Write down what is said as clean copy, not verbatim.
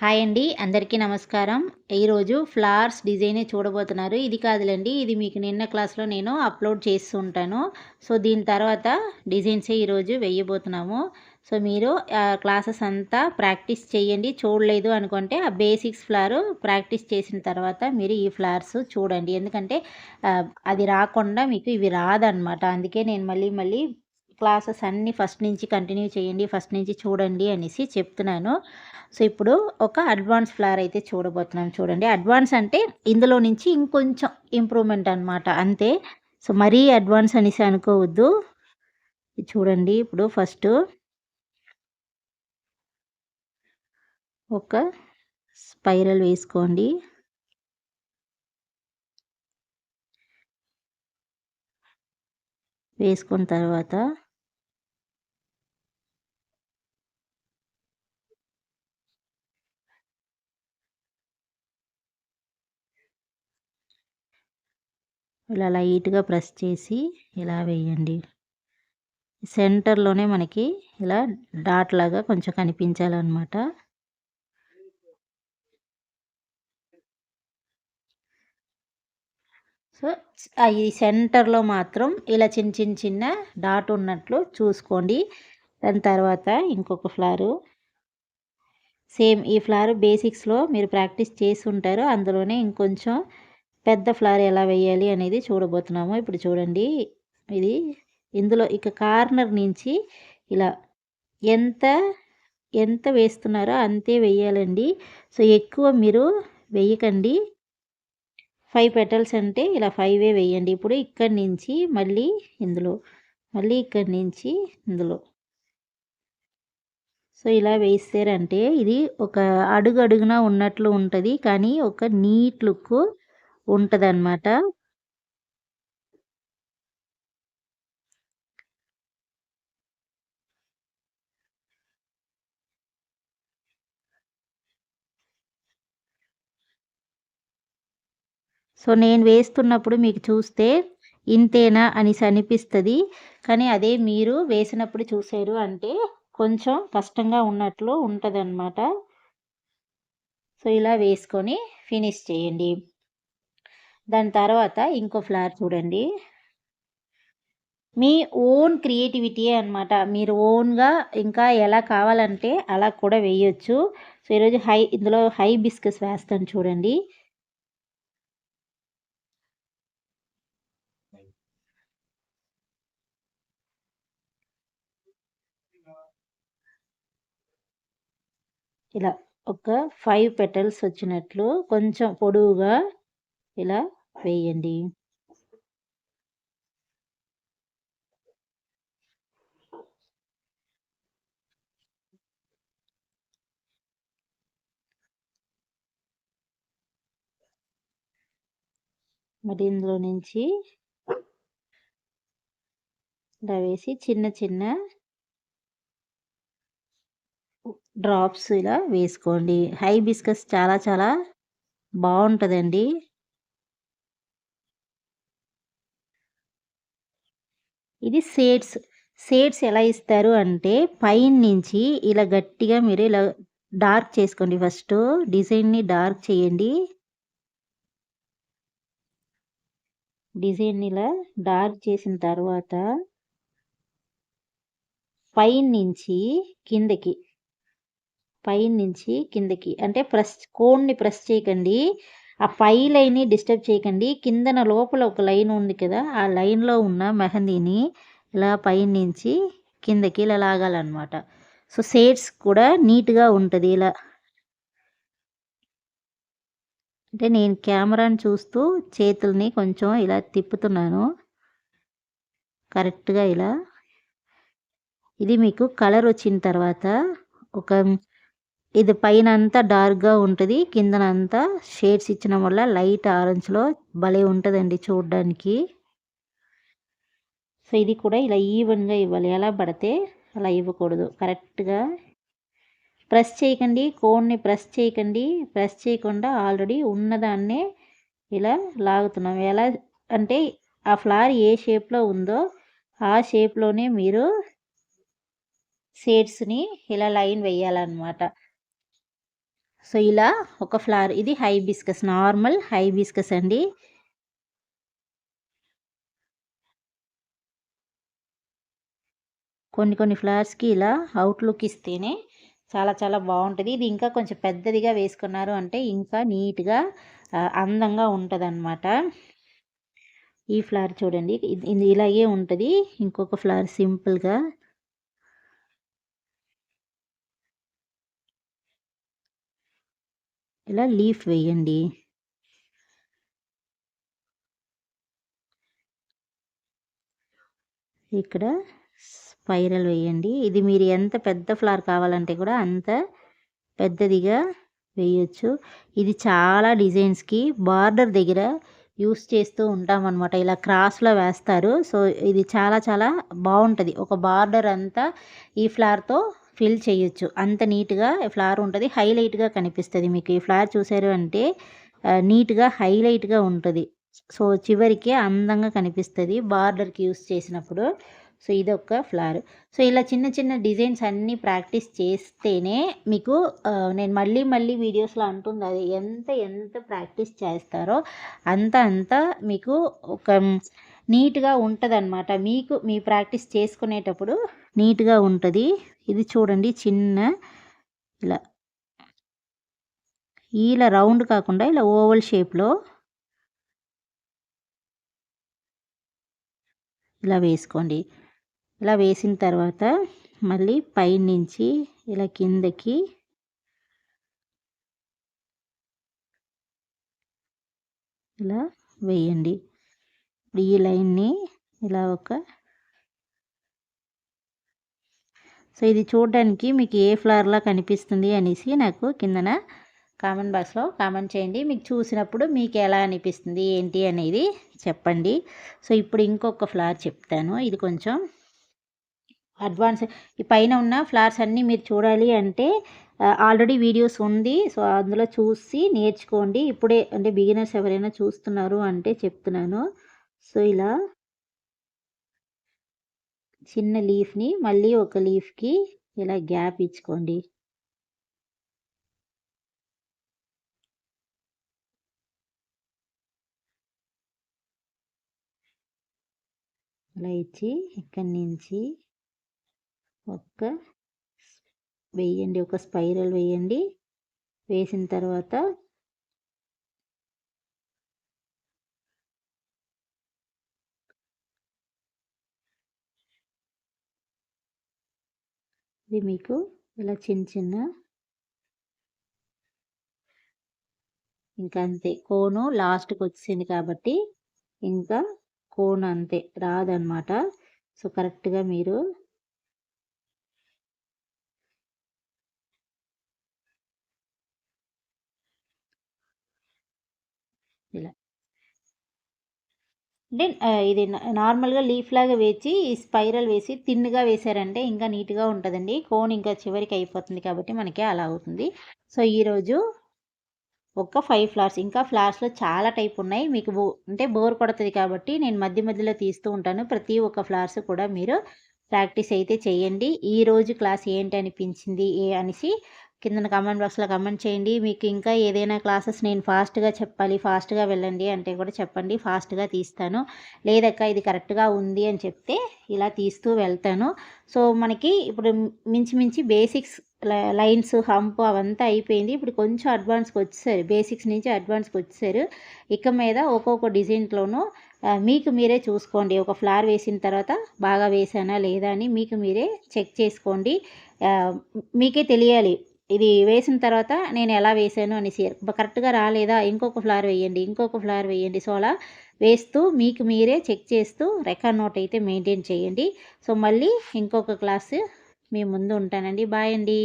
Hi అండి. అందరికీ నమస్కారం. ఈరోజు ఫ్లవర్స్ డిజైనే చూడబోతున్నారు. ఇది కాదులెండి. ఇది మీకు నిన్న క్లాస్‌లో నేను అప్‌లోడ్ చేస్తూ ఉంటాను. సో, దీని తర్వాత డిజైన్సే ఈరోజు వేయబోతున్నాము. సో, మీరు క్లాసెస్ అంతా ప్రాక్టీస్ చేయండి. చూడలేదు అనుకుంటే ఆ బేసిక్స్ ఫ్లవర్ ప్రాక్టీస్ చేసిన తర్వాత మీరు ఈ ఫ్లవర్స్ చూడండి. ఎందుకంటే అది రాకుండా మీకు ఇవి రాదనమాట. అందుకే నేను మళ్ళీ మళ్ళీ క్లాసెస్ అన్నీ ఫస్ట్ నుంచి కంటిన్యూ చేయండి. ఫస్ట్ నుంచి చూడండి అనేసి చెప్తున్నాను. సో, ఇప్పుడు ఒక అడ్వాన్స్ ఫ్లవర్ అయితే చూడబోతున్నాం చూడండి. అడ్వాన్స్ అంటే ఇందులో నుంచి ఇంకొంచెం ఇంప్రూవ్‌మెంట్ అనమాట అంతే. సో, మరీ అడ్వాన్స్ అనేసి అనుకోవద్దు. ఇది చూడండి ఇప్పుడు ఫస్టు ఒక స్పైరల్ వేసుకోండి. వేసుకున్న తర్వాత ఇలా లైట్‌గా ప్రెస్ చేసి ఇలా వేయండి. సెంటర్‌లోనే మనకి ఇలా డాట్ లాగా కొంచెం కనిపించాలనమాట. సో, ఈ సెంటర్‌లో మాత్రం ఇలా చిన్న డాట్ ఉన్నట్లు చూసుకోండి. దాని తర్వాత ఇంకొక ఫ్లవరు సేమ్ ఈ ఫ్లవర్ బేసిక్స్‌లో మీరు ప్రాక్టీస్ చేసుంటారు. అందులోనే ఇంకొంచెం పెద్ద ఫ్లవర్ ఎలా వేయాలి అనేది చూడబోతున్నాము. ఇప్పుడు చూడండి. ఇది ఇందులో ఇక కార్నర్ నుంచి ఇలా ఎంత, ఎంత వేస్తున్నారో అంతే వేయాలండి. సో, ఎక్కువ మీరు వేయకండి. 5 పెటల్స్ అంటే ఇలా 5 వేయండి. ఇప్పుడు ఇక్కడి నుంచి మళ్ళీ ఇందులో, మళ్ళీ ఇక్కడి నుంచి ఇందులో. సో, ఇలా వేసారంటే ఇది ఒక అడుగడుగునా ఉన్నట్లు ఉంటది. కానీ ఒక నీట్ లుక్ ఉంటదనమాట. సో, నేను వేస్తున్నప్పుడు మీకు చూస్తే ఇంతేనా అనేసి అనిపిస్తది. కానీ అదే మీరు వేసినప్పుడు చూసారు అంటే కొంచెం కష్టంగా ఉన్నట్లు ఉంటదనమాట. సో, ఇలా వేసుకొని ఫినిష్ చేయండి. దాని తర్వాత ఇంకో ఫ్లవర్ చూడండి. మీ ఓన్ క్రియేటివిటీయే అనమాట. మీరు ఓన్‌గా ఇంకా ఎలా కావాలంటే అలా కూడా వేయొచ్చు. సో, ఈరోజు ఇందులో హైబిస్కస్ వేస్తాను చూడండి. ఇలా ఒక 5 పెటల్స్ వచ్చినట్లు కొంచెం పొడవుగా ఇలా వేయండి. మరి ఇందులో నుంచి ఇలా వేసి చిన్న డ్రాప్స్ ఇలా వేసుకోండి. హైబిస్కస్ చాలా బావుంటదండి. ఇది షేడ్స్ ఎలా ఇస్తారు అంటే పైనుంచి ఇలా గట్టిగా మీరు ఇలా డార్క్ చేసుకోండి ఫస్టు. డిజైన్‌ని డార్క్ చేయండి. డిజైన్‌ని ఇలా డార్క్ చేసిన తర్వాత పైనుంచి కిందకి, పైనుంచి కిందకి అంటే కోన్‌ని ప్రెస్ చేయకండి. ఆ పై లైన్‌ని డిస్టర్బ్ చేయకండి. కిందన లోపల ఒక లైన్ ఉంది కదా! ఆ లైన్‌లో ఉన్న మెహందీని ఇలా పైనుంచి కిందకి ఇలా లాగాలనమాట. సో, షేడ్స్ కూడా నీట్‌గా ఉంటది ఇలా. అంటే నేను కెమెరాని చూస్తూ చేతుల్ని కొంచెం ఇలా తిప్పుతున్నాను. కరెక్ట్‌గా ఇలా. ఇది మీకు కలర్ వచ్చిన తర్వాత ఒక ఇది పైనంతా డార్క్‌గా ఉంటది. కిందనంతా షేడ్స్ ఇచ్చడం వల్ల లైట్ ఆరెంజ్‌లో భలే ఉంటదండి చూడ్డానికి. సో, ఇది కూడా ఇలా ఈవెన్‌గా ఇవ్వాలి. ఎలా పడితే అలా ఇవ్వకూడదు. కరెక్ట్‌గా ప్రెస్ చేయకండి. కోన్‌ని ప్రెస్ చేయకండి. ప్రెస్ చేయకుండా ఆల్రెడీ ఉన్నదాన్నే ఇలా లాగుతున్నాం. ఎలా అంటే ఆ ఫ్లవర్ ఏ షేప్‌లో ఉందో ఆ షేప్‌లోనే మీరు షేడ్స్‌ని ఇలా లైన్ వేయాలన్నమాట. సో ఇలా ఒక ఫ్లవర్, ఇది హైబిస్కస్, నార్మల్ హైబిస్కస్ అండి. కొన్ని ఫ్లవర్స్‌కి ఇలా అవుట్‌లుక్ ఇస్తేనే చాలా చాలా బావుంటది. ఇది ఇంకా కొంచెం పెద్దదిగా వేసుకున్నారు అంటే ఇంకా నీట్‌గా అందంగా ఉంటదనమాట. ఈ ఫ్లవర్ చూడండి. ఇది ఇలాగే ఉంటది. ఇంకొక ఫ్లవర్ సింపుల్‌గా ఇలా లీఫ్ వేయండి. ఇక్కడ స్పైరల్ వేయండి. ఇది మీరు ఎంత పెద్ద ఫ్లవర్ కావాలంటే కూడా అంత పెద్దదిగా వేయొచ్చు. ఇది చాలా డిజైన్స్‌కి బార్డర్ దగ్గర యూస్ చేస్తూ ఉంటామనమాట. ఇలా క్రాస్‌లో వేస్తారు. సో, ఇది చాలా చాలా బావుంటది. ఒక బార్డర్ అంతా ఈ ఫ్లవర్‌తో ఫిల్ చేయొచ్చు. అంత నీట్‌గా ఫ్లవర్ ఉంటది. హైలైట్‌గా కనిపిస్తది. మీకు ఈ ఫ్లవర్ చూసారు అంటే నీట్‌గా హైలైట్‌గా ఉంటది. సో, చివరికి అందంగా కనిపిస్తది బార్డర్‌కి యూస్ చేసినప్పుడు. సో, ఇదొక ఫ్లవర్. సో, ఇలా చిన్న చిన్న డిజైన్స్ అన్నీ ప్రాక్టీస్ చేస్తేనే మీకు నేను మళ్ళీ మళ్ళీ వీడియోస్‌లో అంటుంది అదే. ఎంత ఎంత ప్రాక్టీస్ చేస్తారో అంత మీకు ఒక నీట్‌గా ఉంటదనమాట. మీకు మీ ప్రాక్టీస్ చేసుకునేటప్పుడు నీట్‌గా ఉంటది. ఇది చూడండి చిన్న ఇలా, ఇలా రౌండ్ కాకుండా ఇలా ఓవల్ షేప్‌లో ఇలా వేసుకోండి. ఇలా వేసిన తర్వాత మళ్ళీ పైనుంచి ఇలా కిందకి ఇలా వేయండి. ఇప్పుడు ఈ లైన్‌ని ఇలా సో, ఇది చూడడానికి మీకు ఏ ఫ్లవర్‌లా కనిపిస్తుంది అనేసి నాకు కిందన కామెంట్ బాక్స్‌లో కామెంట్ చేయండి. మీకు చూసినప్పుడు మీకు ఎలా అనిపిస్తుంది ఏంటి అనేది చెప్పండి. సో, ఇప్పుడు ఇంకొక ఫ్లవర్ చెప్తాను. ఇది కొంచెం అడ్వాన్స్. ఈ పైన ఉన్న ఫ్లవర్స్ అన్నీ మీరు చూడాలి అంటే ఆల్రెడీ వీడియోస్ ఉంది. సో, అందులో చూసి నేర్చుకోండి. ఇప్పుడే అంటే బిగినర్స్ ఎవరైనా చూస్తున్నారు అంటే చెప్తున్నాను. సో, ఇలా చిన్న లీఫ్‌ని మళ్ళీ ఒక లీఫ్‌కి ఇలా గ్యాప్ ఇచ్చుకోండి. అలా ఇచ్చి ఇక్కడి నుంచి ఒక వేయండి. ఒక స్పైరల్ వేయండి. వేసిన తర్వాత ఇది మీకు ఇలా చిన్న చిన్న ఇంకా అంతే. కోను లాస్ట్‌కొచ్చేసింది కాబట్టి ఇంకా కోన్ అంతే రాదనమాట. సో, కరెక్ట్‌గా మీరు ఇలా అంటే ఇది నార్మల్‌గా లీఫ్‌లాగా వేచి స్పైరల్ వేసి థిన్‌గా వేశారంటే ఇంకా నీట్‌గా ఉంటదండి. కోన్ ఇంకా చివరికి అయిపోతుంది కాబట్టి మనకి అలా అవుతుంది. సో, ఈరోజు ఒక 5 ఫ్లవర్స్. ఇంకా ఫ్లవర్స్‌లో చాలా టైప్ ఉన్నాయి. మీకు అంటే బోర్ కొడతది కాబట్టి నేను మధ్య మధ్యలో తీస్తూ ఉంటాను. ప్రతి ఒక్క ఫ్లవర్స్ కూడా మీరు ప్రాక్టీస్ అయితే చేయండి. ఈరోజు క్లాస్ ఏంటి అనిపించింది అనేసి కిందన కామెంట్ బాక్స్‌లో కామెంట్ చేయండి. మీకు ఇంకా ఏదైనా క్లాసెస్ నేను ఫాస్ట్‌గా చెప్పాలి, ఫాస్ట్‌గా వెళ్ళండి అంటే కూడా చెప్పండి. ఫాస్ట్‌గా తీస్తాను. లేదక్క ఇది కరెక్ట్‌గా ఉంది అని చెప్తే ఇలా తీస్తూ వెళ్తాను. సో, మనకి ఇప్పుడు మించి బేసిక్స్ లైన్స్, హంప్ అవంతా అయిపోయింది. ఇప్పుడు కొంచెం అడ్వాన్స్‌కొచ్చేసారు. బేసిక్స్ నుంచి అడ్వాన్స్‌కొచ్చేసారు. ఇక మీద ఒక్కొక్క డిజైన్‌లోనూ మీకు మీరే చూసుకోండి. ఒక ఫ్లవర్ వేసిన తర్వాత బాగా వేశానా లేదా అని మీకు మీరే చెక్ చేసుకోండి. ఆహ్, మీకే తెలియాలి. ఇది వేసిన తర్వాత నేను ఎలా వేశాను అనేసి. కరెక్ట్‌గా రాలేదా ఇంకొక ఫ్లవర్ వేయండి, ఇంకొక ఫ్లవర్ వేయండి. సో, అలా వేస్తూ మీకు మీరే చెక్ చేస్తూ రికార్డ్ నోట్ అయితే మెయింటైన్ చేయండి. సో, మళ్ళీ ఇంకొక క్లాసు మీ ముందు ఉంటానండి. బాయ్ అండి.